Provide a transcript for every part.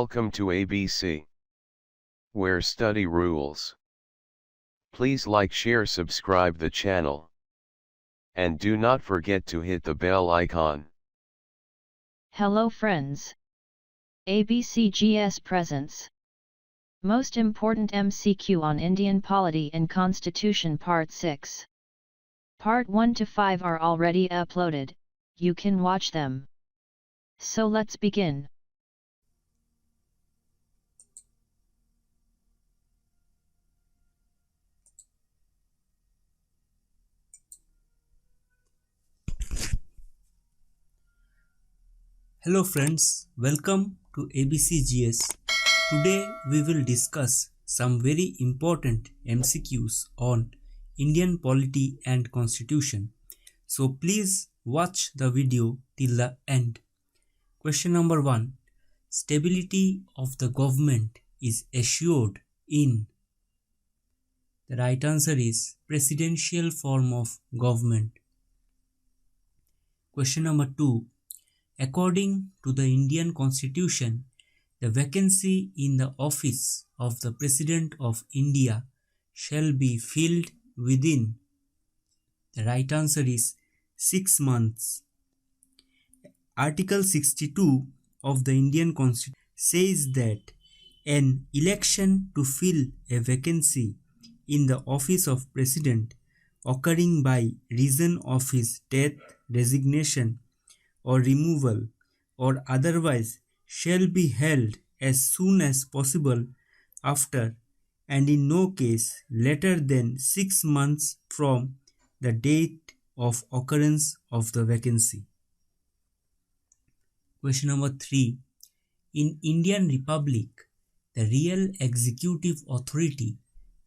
Welcome to ABC, where study rules. Please like, share, subscribe the channel. And do not forget to hit the bell icon. Hello friends. ABCGS presents Most Important MCQ on Indian Polity and Constitution Part 6. Part 1 to 5 are already uploaded, you can watch them. So let's begin. Hello friends, welcome to ABCGS. Today we will discuss some very important MCQs on Indian Polity and Constitution. So please watch the video till the end. Question number 1. Stability of the government is assured in. The right answer is presidential form of government. Question number 2. According to the Indian Constitution, the vacancy in the office of the President of India shall be filled within. The right answer is 6 months. Article 62 of the Indian Constitution says that an election to fill a vacancy in the office of President occurring by reason of his death, resignation, or removal, or otherwise shall be held as soon as possible after, and in no case later than 6 months from the date of occurrence of the vacancy. Question number 3. In Indian Republic, the real executive authority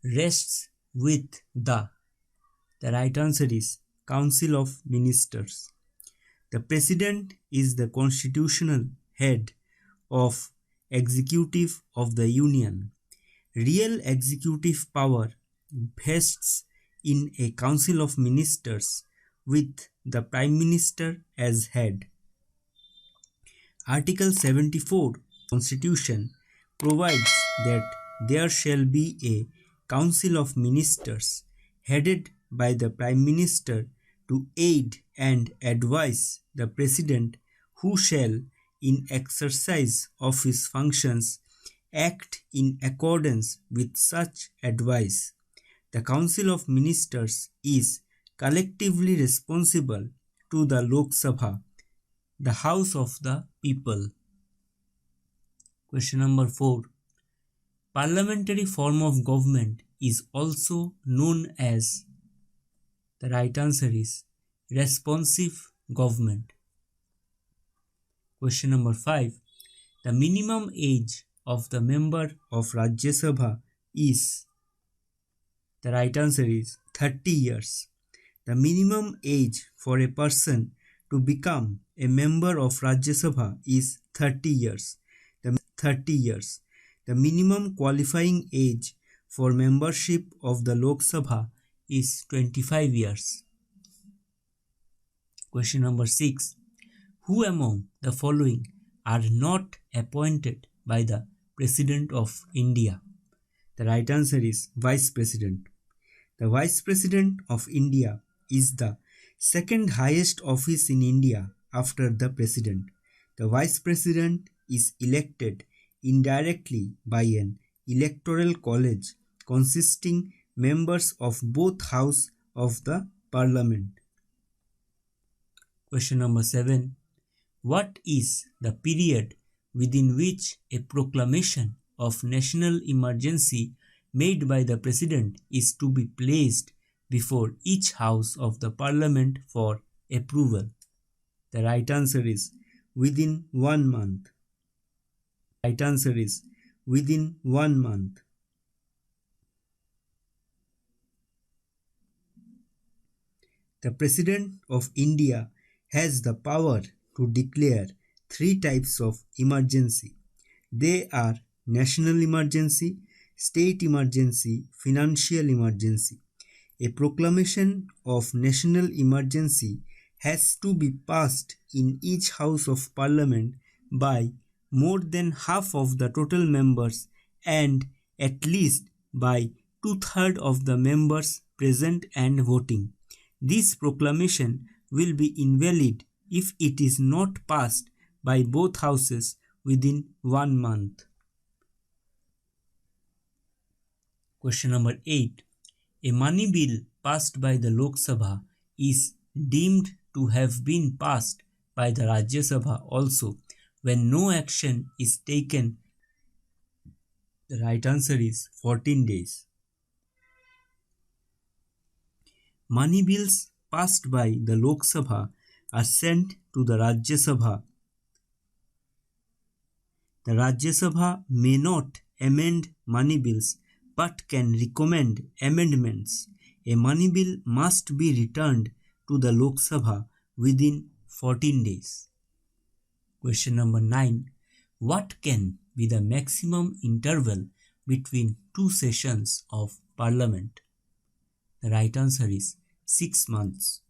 rests with the. The right answer is Council of Ministers. The President is the constitutional head of executive of the Union. Real executive power vests in a Council of Ministers with the Prime Minister as head. Article 74 Constitution provides that there shall be a Council of Ministers headed by the Prime Minister to aid and advise the President, who shall, in exercise of his functions, act in accordance with such advice. The Council of Ministers is collectively responsible to the Lok Sabha, the House of the People. Question number 4. Parliamentary form of government is also known as. The right answer is responsive government. Question number 5. The minimum age of the member of Rajya Sabha is. The right answer is 30 years. The minimum age for a person to become a member of Rajya Sabha is 30 years. The minimum qualifying age for membership of the Lok Sabha is 25 years. Question number 6. Who among the following are not appointed by the President of India? The right answer is Vice President. The Vice President of India is the second highest office in India after the President. The Vice President is elected indirectly by an electoral college consisting members of both House of the Parliament. Question number 7. What is the period within which a proclamation of national emergency made by the President is to be placed before each House of the Parliament for approval? The right answer is within 1 month. Right answer is within 1 month. The President of India has the power to declare 3 types of emergency. They are national emergency, state emergency, financial emergency. A proclamation of national emergency has to be passed in each House of Parliament by more than half of the total members and at least by 2/3 of the members present and voting. This proclamation will be invalid if it is not passed by both houses within 1 month. Question number 8. A money bill passed by the Lok Sabha is deemed to have been passed by the Rajya Sabha also when no action is taken. The right answer is 14 days. Money bills passed by the Lok Sabha are sent to the Rajya Sabha. The Rajya Sabha may not amend money bills but can recommend amendments. A money bill must be returned to the Lok Sabha within 14 days. Question number 9. What can be the maximum interval between two sessions of Parliament? The right answer is 6 months.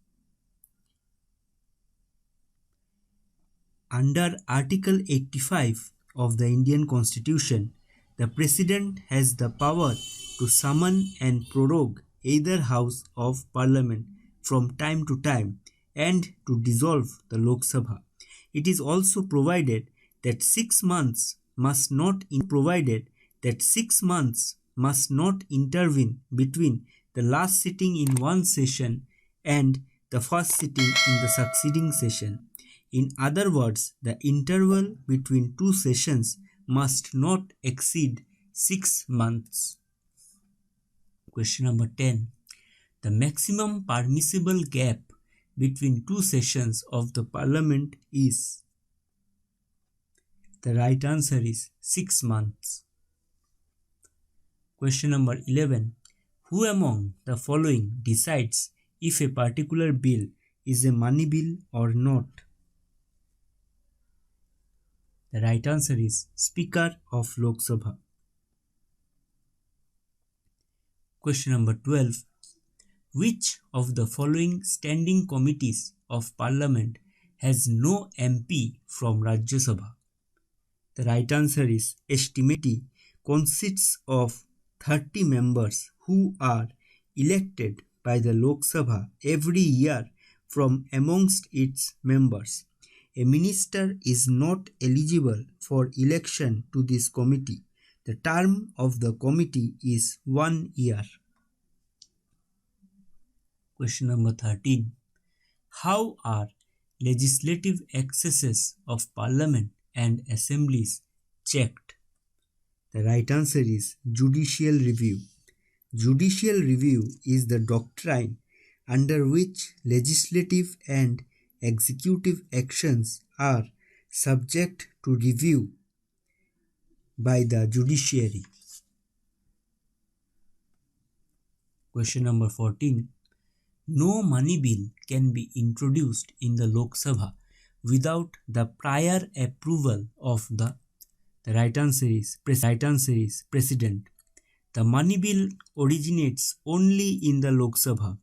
Under Article 85 of the Indian Constitution, the President has the power to summon and prorogue either House of Parliament from time to time and to dissolve the Lok Sabha. It is also provided that 6 months must not intervene between the last sitting in one session and the first sitting in the succeeding session. In other words, the interval between two sessions must not exceed 6 months. Question number 10. The maximum permissible gap between two sessions of the Parliament is? The right answer is 6 months. Question number 11. Who among the following decides if a particular bill is a money bill or not? The right answer is Speaker of Lok Sabha. Question number 12. Which of the following standing committees of Parliament has no MP from Rajya Sabha? The right answer is Estimate consists of 30 members who are elected by the Lok Sabha every year from amongst its members. A minister is not eligible for election to this committee. The term of the committee is 1 year. Question number 13. How are legislative excesses of Parliament and assemblies checked? The right answer is judicial review. Judicial review is the doctrine under which legislative and executive actions are subject to review by the judiciary. Question number 14. No money bill can be introduced in the Lok Sabha without the prior approval of the right answer is President. The money bill originates only in the Lok Sabha.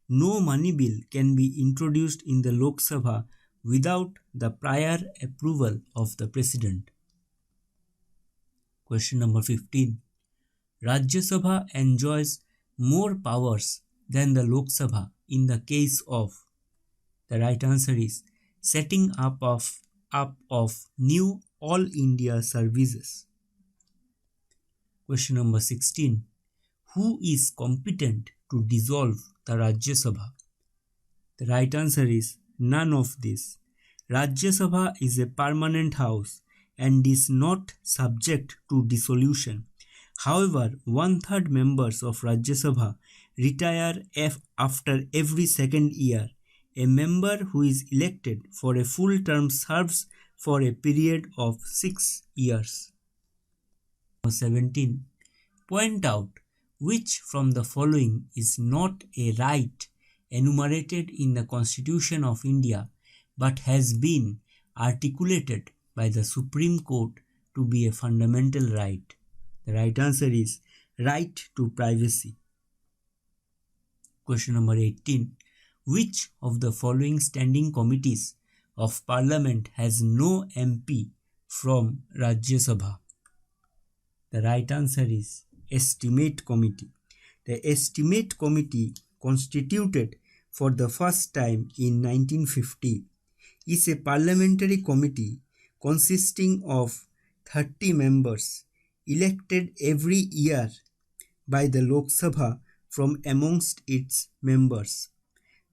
No money bill can be introduced in the Lok Sabha without the prior approval of the President. Question number 15. Rajya Sabha enjoys more powers than the Lok Sabha in the case of? The right answer is setting up of new All India services. Question number 16. Who is competent to dissolve the Rajya Sabha? The right answer is none of this. Rajya Sabha is a permanent house and is not subject to dissolution. However, 1/3 members of Rajya Sabha retire after every second year. A member who is elected for a full term serves for a period of 6 years. 17. Point out which from the following is not a right enumerated in the Constitution of India but has been articulated by the Supreme Court to be a fundamental right. The right answer is right to privacy. Question number 18. Which of the following standing committees of Parliament has no MP from Rajya Sabha? The right answer is Estimate Committee. The Estimate Committee, constituted for the first time in 1950, is a parliamentary committee consisting of 30 members elected every year by the Lok Sabha from amongst its members.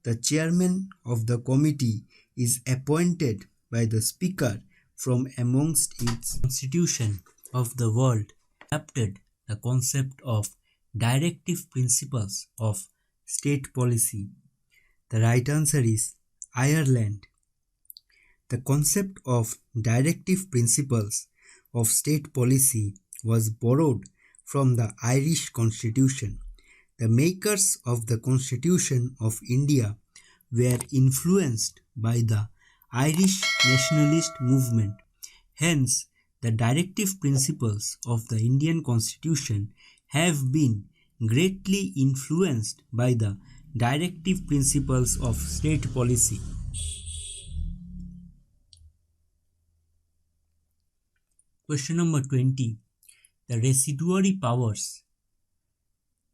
The chairman of the committee is appointed by the speaker from amongst its constitution of the world, adapted the concept of directive principles of state policy. The right answer is Ireland. The concept of directive principles of state policy was borrowed from the Irish Constitution. The makers of the Constitution of India were influenced by the Irish nationalist movement. Hence, the directive principles of the Indian Constitution have been greatly influenced by the directive principles of state policy. Question number 20. The residuary powers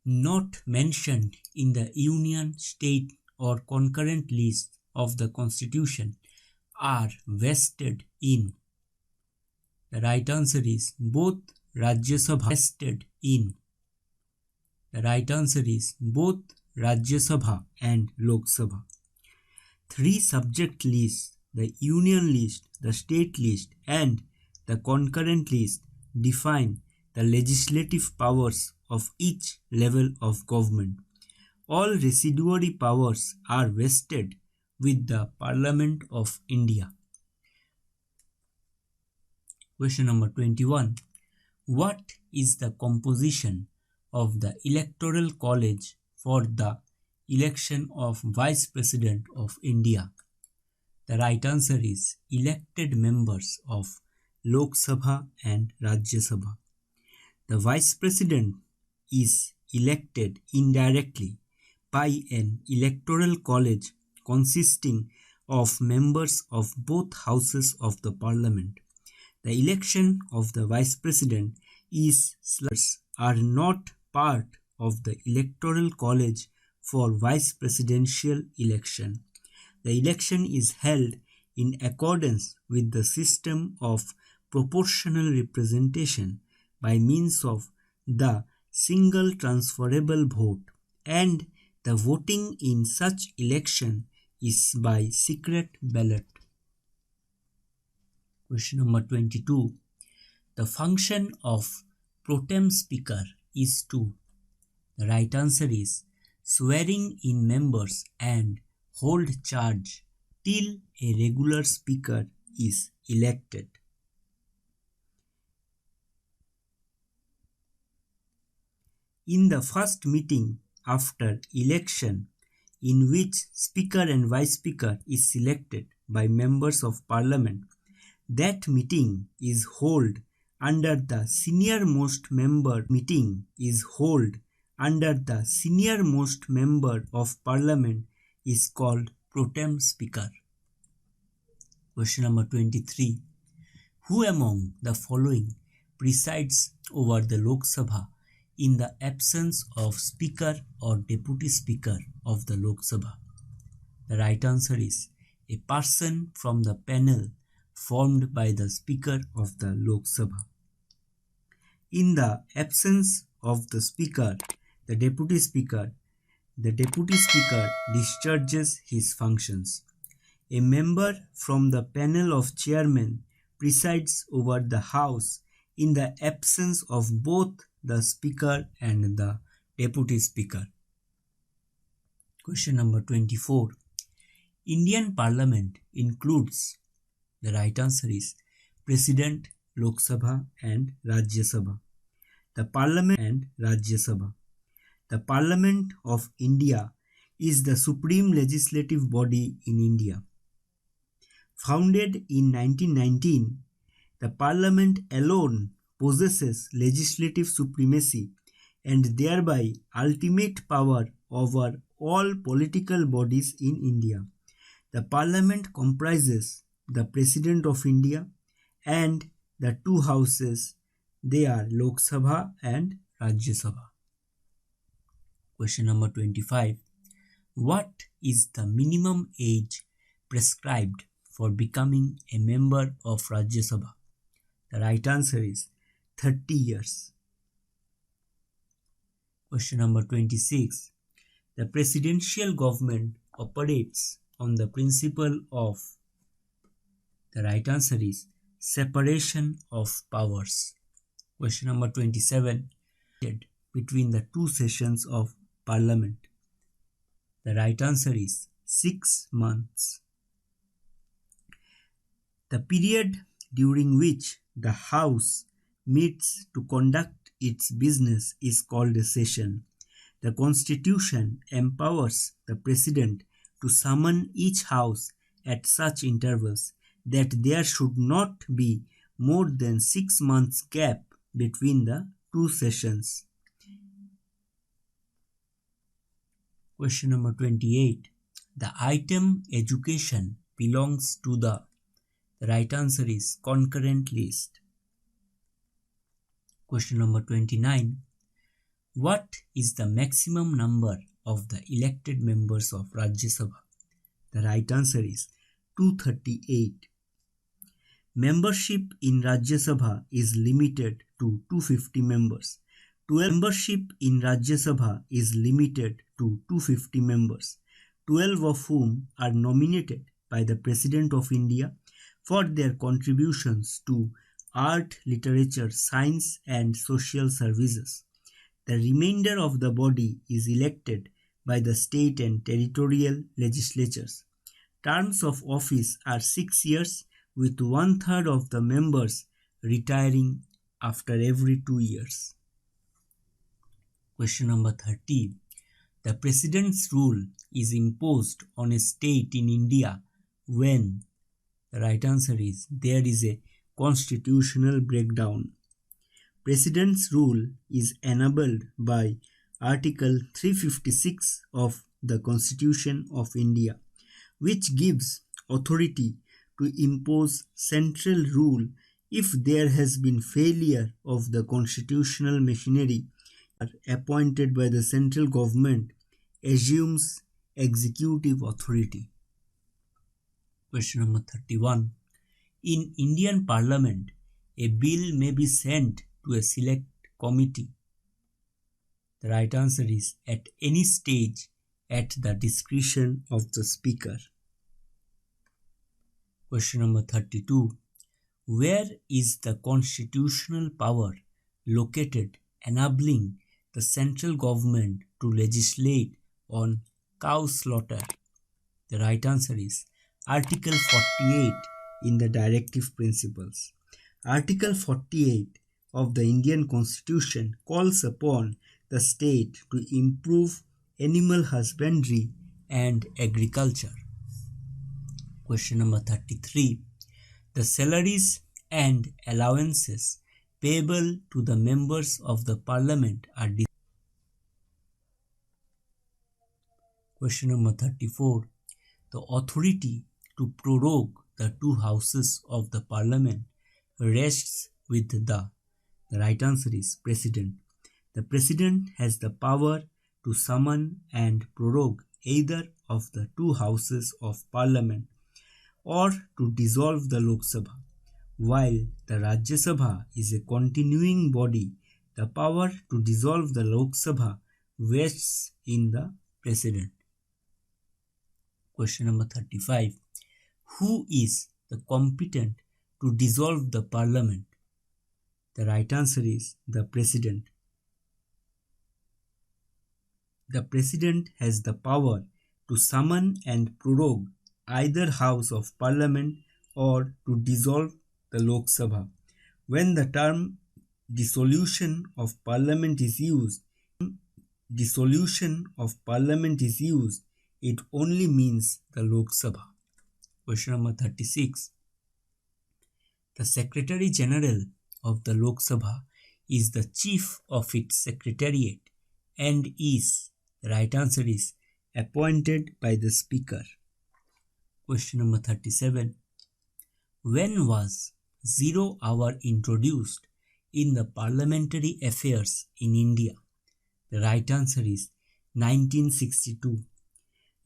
not mentioned in the union, state or concurrent list of the Constitution are vested in. The right answer is both Rajya Sabha vested in. The right answer is both Rajya Sabha and Lok Sabha. 3 subject lists, the union list, the state list and the concurrent list, define the legislative powers of each level of government. All residuary powers are vested with the Parliament of India. Question number 21. What is the composition of the Electoral College for the election of Vice President of India? The right answer is elected members of Lok Sabha and Rajya Sabha. The Vice President is elected indirectly by an electoral college consisting of members of both houses of the Parliament. The election of the Vice President are not part of the electoral college for Vice Presidential election. The election is held in accordance with the system of proportional representation by means of the single transferable vote, and the voting in such election is by secret ballot. Question number 22. The function of Protem Speaker is to. The right answer is swearing in members and hold charge till a regular speaker is elected. In the first meeting after election, in which Speaker and Vice Speaker is selected by members of Parliament, that meeting is held under the senior-most member of Parliament is called Protem Speaker. Question number 23. Who among the following presides over the Lok Sabha in the absence of Speaker or Deputy Speaker of the Lok Sabha? The right answer is a person from the panel formed by the Speaker of the Lok Sabha. In the absence of the Speaker, the Deputy Speaker discharges his functions. A member from the panel of chairmen presides over the House in the absence of both the Speaker and the Deputy Speaker. Question number 24. Indian Parliament includes. The right answer is President, Lok Sabha and Rajya Sabha. The Parliament and Rajya Sabha. The Parliament of India is the supreme legislative body in India. Founded in 1919, the Parliament alone possesses legislative supremacy and thereby ultimate power over all political bodies in India. The Parliament comprises the President of India and the two houses, they are Lok Sabha and Rajya Sabha. Question number 25. What is the minimum age prescribed for becoming a member of Rajya Sabha? The right answer is 30 years. Question number 26. The presidential government operates on the principle of, the right answer is separation of powers. Question number 27. Between the two sessions of Parliament. The right answer is 6 months. The period during which the House meets to conduct its business is called a session. The Constitution empowers the President to summon each House at such intervals that there should not be more than 6 months gap between the two sessions. Question number 28. The item education belongs to the right answer is concurrent list. Question number 29. What is the maximum number of the elected members of Rajya Sabha? The right answer is 238. Membership in Rajya Sabha is limited to 250 members. Membership in Rajya Sabha is limited to 250 members, 12 of whom are nominated by the President of India for their contributions to art, literature, science and social services. The remainder of the body is elected by the state and territorial legislatures. Terms of office are 6 years, with 1/3 of the members retiring after every 2 years. Question number 30. The President's rule is imposed on a state in India when? The right answer is there is a constitutional breakdown. President's rule is enabled by Article 356 of the Constitution of India, which gives authority to impose central rule if there has been failure of the constitutional machinery appointed by the central government assumes executive authority. Question number 31. In Indian Parliament, a bill may be sent to a select committee. The right answer is at any stage at the discretion of the Speaker. Question number 32. Where is the constitutional power located enabling the central government to legislate on cow slaughter? The right answer is Article 48 in the Directive Principles. Article 48 of the Indian Constitution calls upon the state to improve animal husbandry and agriculture. Question number 33. The salaries and allowances payable to the members of the Parliament are Question number 34. The authority to prorogue the two houses of the Parliament rests with the right answer is President. The President has the power to summon and prorogue either of the two houses of Parliament or to dissolve the Lok Sabha. While the Rajya Sabha is a continuing body, the power to dissolve the Lok Sabha rests in the President. Question number 35. Who is the competent to dissolve the Parliament? The right answer is the President. The President has the power to summon and prorogue either House of Parliament or to dissolve the Lok Sabha. When the term dissolution of Parliament is used, it only means the Lok Sabha. Question number 36. The Secretary General of the Lok Sabha is the chief of its secretariat and is, the right answer is, appointed by the Speaker. Question number 37. When was 0 hour introduced in the parliamentary affairs in India? The right answer is 1962.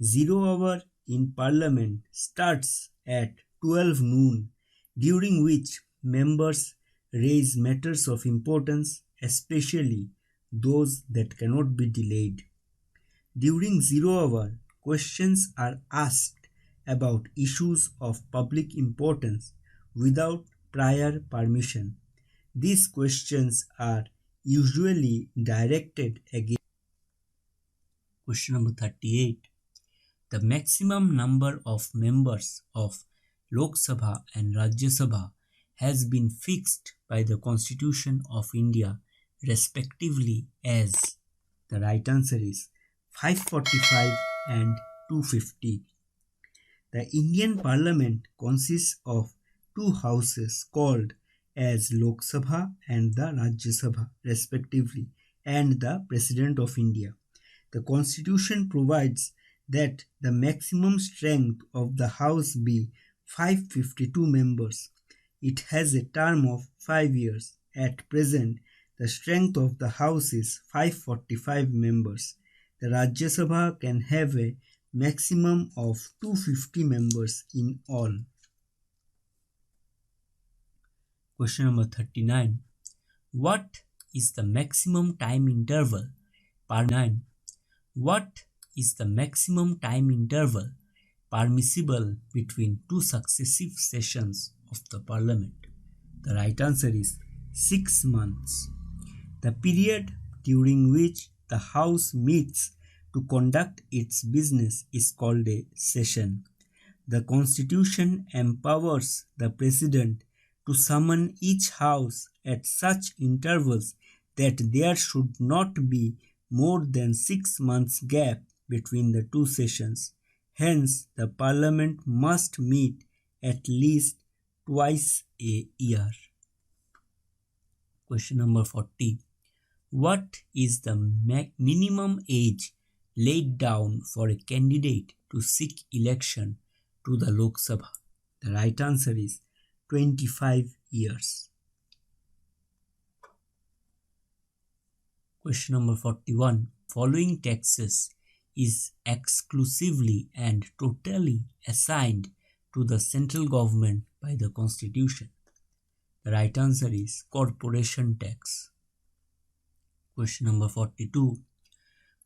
0 hour in Parliament starts at 12 noon, during which members raise matters of importance, especially those that cannot be delayed. During 0 hour, questions are asked about issues of public importance without prior permission. These questions are usually directed against. Question number 38. The maximum number of members of Lok Sabha and Rajya Sabha has been fixed by the Constitution of India respectively as. The right answer is 545 and 250. The Indian Parliament consists of two houses called as Lok Sabha and the Rajya Sabha respectively, and the President of India. The Constitution provides that the maximum strength of the House be 552 members. It has a term of 5 years. At present, the strength of the House is 545 members. The Rajya Sabha can have a maximum of 250 members in all. Question number 39. What is the maximum time interval What is the maximum time interval permissible between two successive sessions of the Parliament? The right answer is 6 months. The period during which the House meets to conduct its business is called a session. The Constitution empowers the President to summon each House at such intervals that there should not be more than 6 months gap between the two sessions. Hence, the Parliament must meet at least twice a year. Question number 40. What is the minimum age laid down for a candidate to seek election to the Lok Sabha? The right answer is 25 years. Question number 41. Following taxes is exclusively and totally assigned to the central government by the Constitution. The right answer is corporation tax. Question number 42.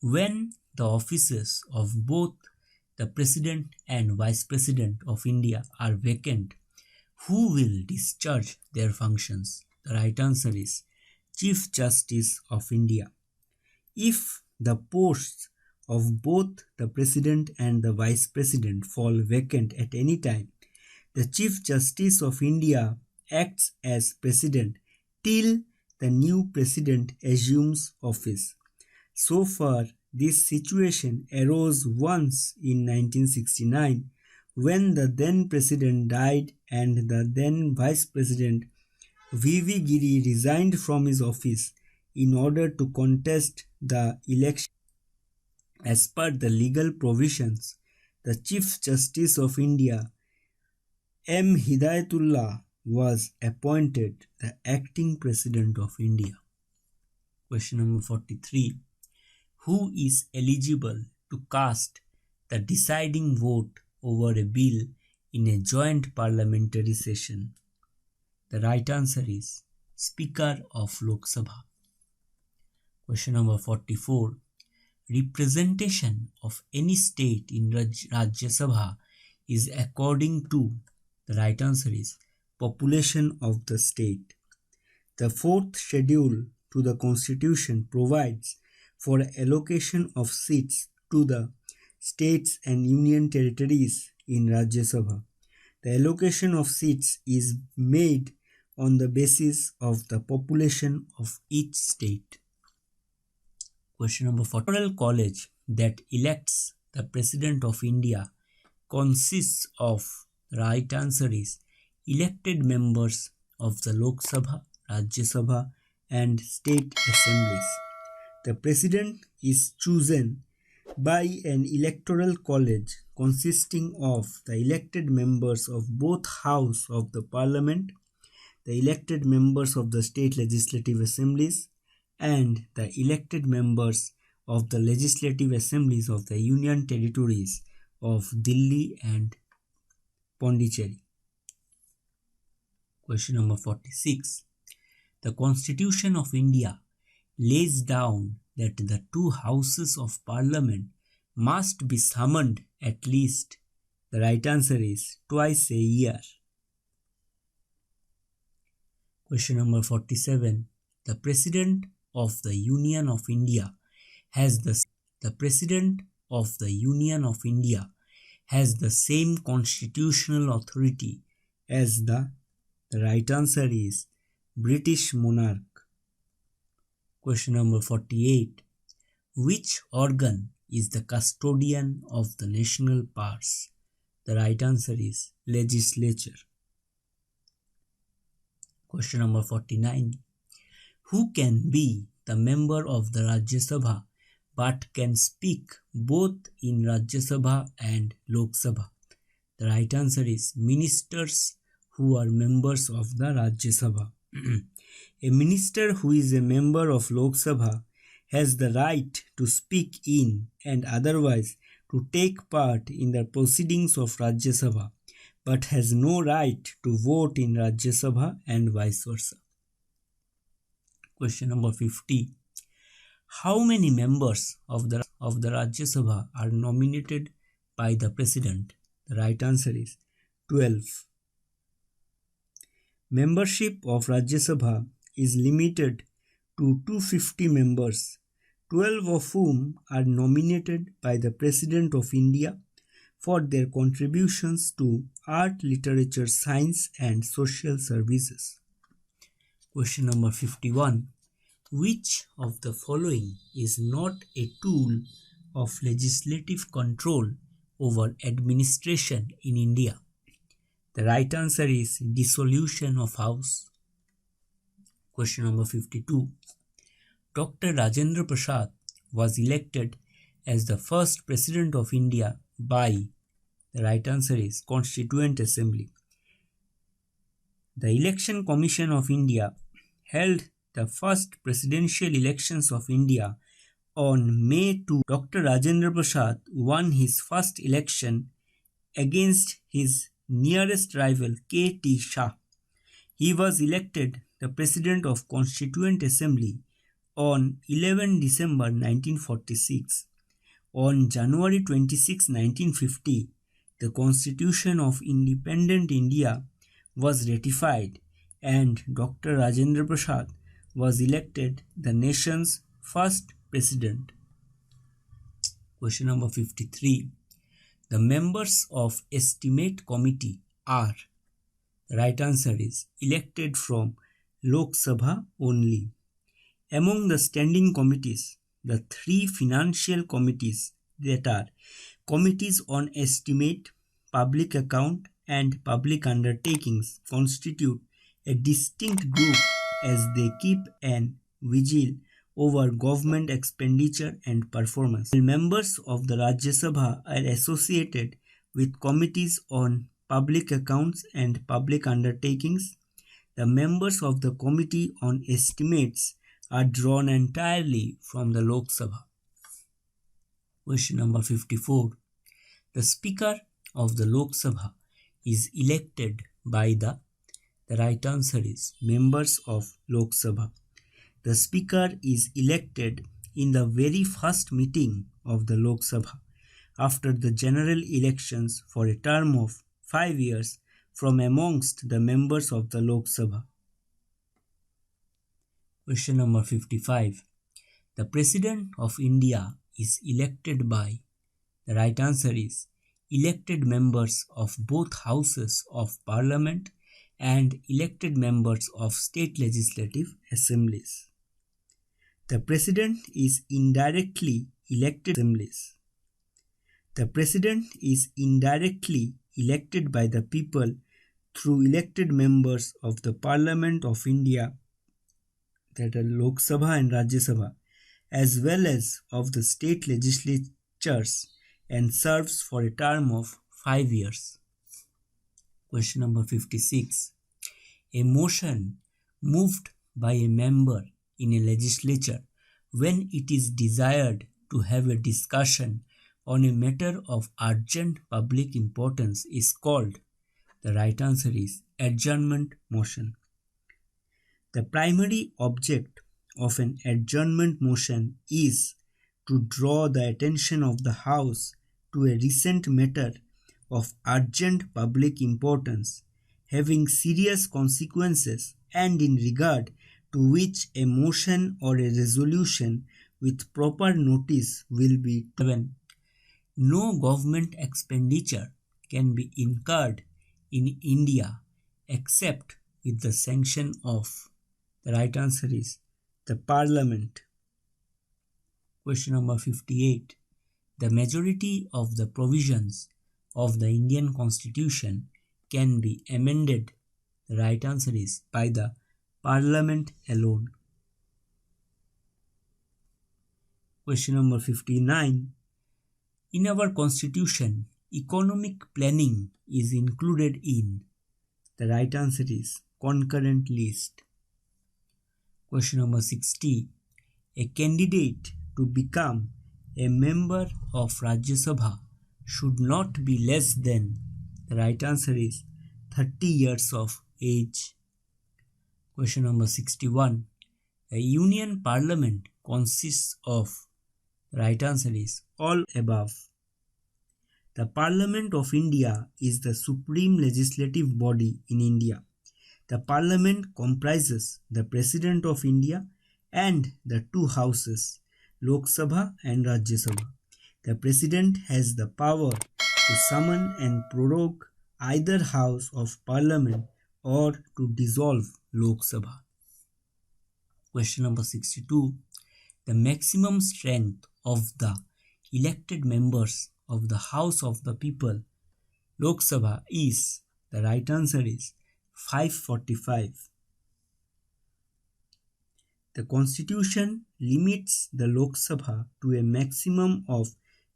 When the offices of both the President and Vice President of India are vacant, who will discharge their functions? The right answer is Chief Justice of India. If the posts of both the President and the Vice President fall vacant at any time, the Chief Justice of India acts as President till the new President assumes office. So far, this situation arose once in 1969 when the then President died and the then Vice President V.V. Giri resigned from his office in order to contest the election. As per the legal provisions, the Chief Justice of India, M. Hidayatullah, was appointed the acting President of India. Question number 43. Who is eligible to cast the deciding vote over a bill in a joint parliamentary session? The right answer is Speaker of Lok Sabha. Question number 44. Representation of any state in Rajya Sabha is according to. The right answer is population of the state. The fourth schedule to the Constitution provides for allocation of seats to the states and union territories in Rajya Sabha. The allocation of seats is made on the basis of the population of each state. Question number 4. Electoral college that elects the President of India consists of. The right answer is elected members of the Lok Sabha, Rajya Sabha and state assemblies. The President is chosen by an electoral college consisting of the elected members of both Houses of the Parliament the elected members of the state legislative assemblies, and the elected members of the legislative assemblies of the union territories of Delhi and Pondicherry. Question number 46. The Constitution of India lays down that the two houses of parliament must be summoned at least. The right answer is twice a year. Question number 47. The President of the Union of India has the same constitutional authority as the right answer is British monarch. Question number 48. Which organ is the custodian of the national purse? The right answer is legislature. Question number 49. Who can be the member of the Rajya Sabha but can speak both in Rajya Sabha and Lok Sabha? The right answer is ministers who are members of the Rajya Sabha. A minister who is a member of Lok Sabha has the right to speak in and otherwise to take part in the proceedings of Rajya Sabha, but has no right to vote in Rajya Sabha and vice versa. Question number 50. How many members of the Rajya Sabha are nominated by the President? The right answer is 12. Membership of Rajya Sabha is limited to 250 members, 12 of whom are nominated by the President of India for their contributions to art, literature, science and social services. Question number 51. Which of the following is not a tool of legislative control over administration in India? The right answer is dissolution of House. Question number 52. Dr. Rajendra Prasad was elected as the first President of India by, the right answer is Constituent Assembly. The Election Commission of India held the first presidential elections of India on May 2. Dr. Rajendra Prasad won his first election against his nearest rival K.T. Shah. He was elected the President of Constituent Assembly on 11 December 1946. On January 26, 1950, the Constitution of Independent India was ratified and Dr. Rajendra Prasad was elected the nation's first president. Question number 53. The members of Estimate Committee are, the right answer is elected from Lok Sabha only. Among the standing committees, the three financial committees that are Committees on Estimate, Public Account and Public Undertakings constitute a distinct group as they keep an vigil over government expenditure and performance. The members of the Rajya Sabha are associated with committees on public accounts and public undertakings. The members of the Committee on Estimates are drawn entirely from the Lok Sabha. Question number 54. The Speaker of the Lok Sabha is elected by the right answer is members of Lok Sabha. The Speaker is elected in the very first meeting of the Lok Sabha after the general elections for a term of 5 years from amongst the members of the Lok Sabha. Question number 55. The President of India is elected by, the right answer is elected members of both houses of Parliament and elected members of state legislative assemblies. The President is indirectly elected assemblies. The President is indirectly elected by the people through elected members of the Parliament of India, that are Lok Sabha and Rajya Sabha, as well as of the state legislatures, and serves for a term of 5 years. Question number 56. A motion moved by a member in a legislature when it is desired to have a discussion on a matter of urgent public importance is called, the right answer is, adjournment motion. The primary object of an adjournment motion is to draw the attention of the House to a recent matter of urgent public importance having serious consequences and in regard to which a motion or a resolution with proper notice will be given. No government expenditure can be incurred in India except with the sanction of, the right answer is, the Parliament. Question number 58. The majority of the provisions of the Indian Constitution can be amended, the right answer is, by the Parliament alone. Question number 59. In our Constitution, economic planning is included in, the right answer is, concurrent list. Question number 60. A candidate to become a member of Rajya Sabha should not be less than, the right answer is, 30 years of age. Question number 61. A union parliament consists of, the right answer is, all above. The Parliament of India is the supreme legislative body in India. The Parliament comprises the President of India and the two houses, Lok Sabha and Rajya Sabha. The President has the power to summon and prorogue either house of Parliament or to dissolve Lok Sabha. Question number 62. The maximum strength of the elected members of the House of the People, Lok Sabha, is, the right answer is, 545. The Constitution limits the Lok Sabha to a maximum of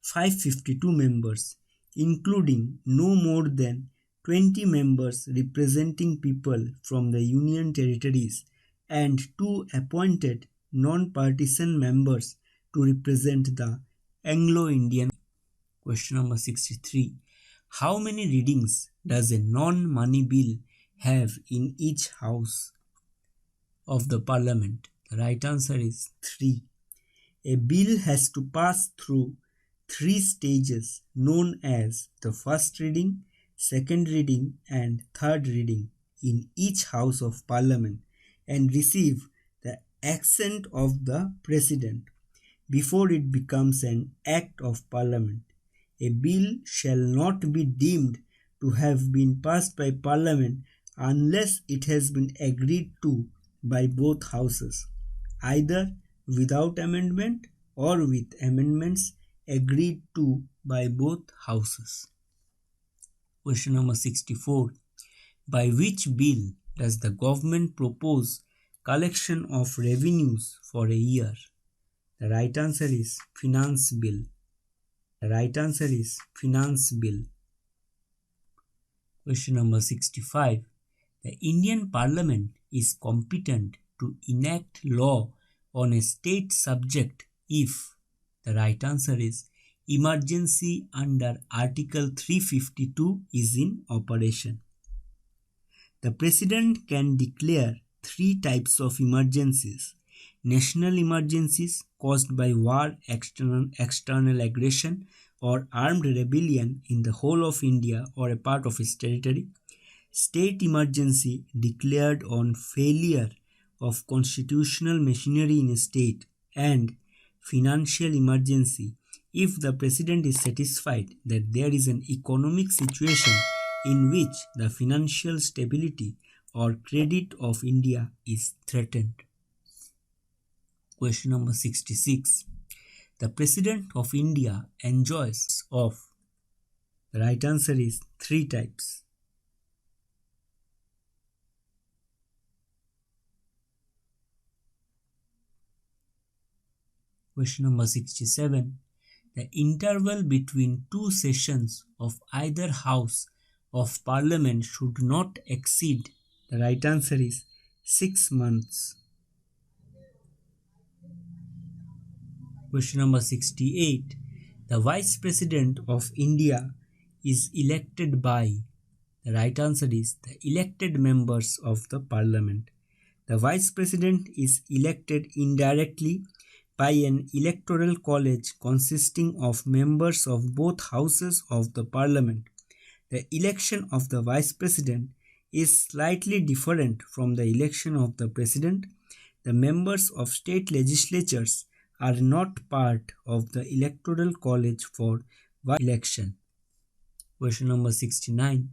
552 members, including no more than 20 members representing people from the Union territories and 2 appointed non-partisan members to represent the Anglo-Indian. Question number 63. How many readings does a non-money bill have in each house of the Parliament? The right answer is 3. A bill has to pass through 3 stages known as the first reading, second reading and third reading in each House of Parliament and receive the assent of the President before it becomes an Act of Parliament. A bill shall not be deemed to have been passed by Parliament unless it has been agreed to by both houses, either without amendment or with amendments agreed to by both houses. Question number 64. By which bill does the government propose collection of revenues for a year? The right answer is Finance Bill. The right answer is Finance Bill. Question number 65. The Indian Parliament is competent to enact law on a state subject if, the right answer is, emergency under Article 352 is in operation. The President can declare 3 types of emergencies: national emergencies caused by war, external aggression or armed rebellion in the whole of India or a part of its territory, state emergency declared on failure of constitutional machinery in a state, and financial emergency if the President is satisfied that there is an economic situation in which the financial stability or credit of India is threatened. Question number 66. The President of India enjoys of, the right answer is 3 types. Question number 67. The interval between 2 sessions of either House of Parliament should not exceed, The right answer is 6 months. Question number 68. The Vice President of India is elected by. The right answer is the elected members of the Parliament. The Vice President is elected indirectly by an electoral college consisting of members of both houses of the Parliament. The election of the Vice President is slightly different from the election of the President. The members of state legislatures are not part of the electoral college for vice election. Question number 69.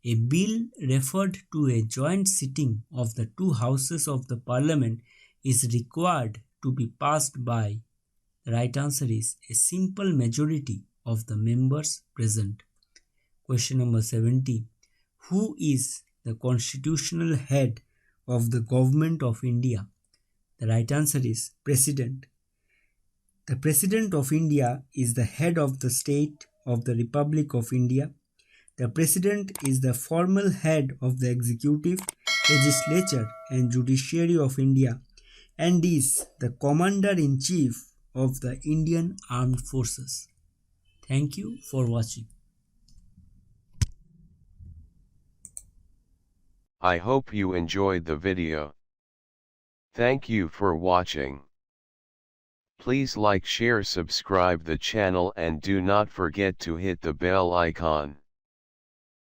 A bill referred to a joint sitting of the two houses of the Parliament is required to be passed by. The right answer is a simple majority of the members present. Question number 70. Who is the constitutional head of the Government of India? The right answer is President. The President of India is the head of the state of the Republic of India. The President is the formal head of the executive, legislature and judiciary of India and is the Commander-in-Chief of the Indian Armed Forces. Thank you for watching. I hope you enjoyed the video. Thank you for watching. Please like, share, subscribe the channel and do not forget to hit the bell icon.